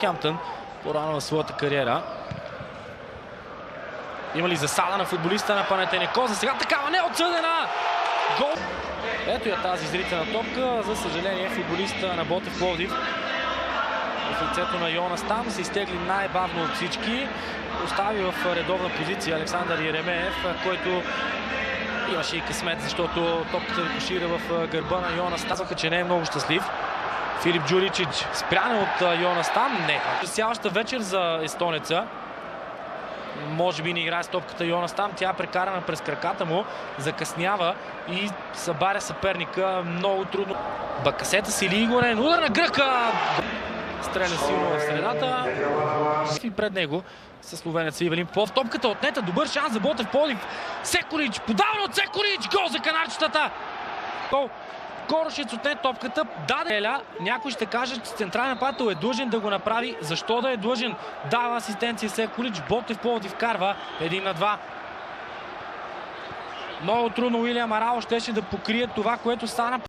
Хемптън по-рано в своята кариера. Има ли засада на футболиста на Панатенекос? За сега такава не отсъдена! Гол! Ето я тази зрителна топка. За съжаление футболиста на Ботев Пловдив в лицето на Йонас там се изтегли най-бавно от всички. Остави в редовна позиция Александър Еремеев, който имаше и късмет, защото топката рикошира в гърба на Йонас. Казваха, че не е много щастлив. Филип Джуричич спряне от Йонас там. Не. Сяваща вечер за естонеца. Може би не играе с топката Йонас там. Тя е прекарана през краката му. Закъснява и събаря съперника много трудно. Бакасета Сили Игорен. Удар на гръка! Стреля силно в средата. И пред него със словенеца Ивелин Попов. Топката отнета. Добър шанс за Ботев Пловдив. Секолич. Подаване от Секолич. Гол за канарчетата. Гол. Корошец отне топката, даде Еля. Някой ще каже, че централен нападател е длъжен да го направи. Защо да е длъжен? Дава асистенция Секолич. Ботев Пловдив вкарва 1-2. Много трудно Уилиам Арало щеше да покрие това, което стана.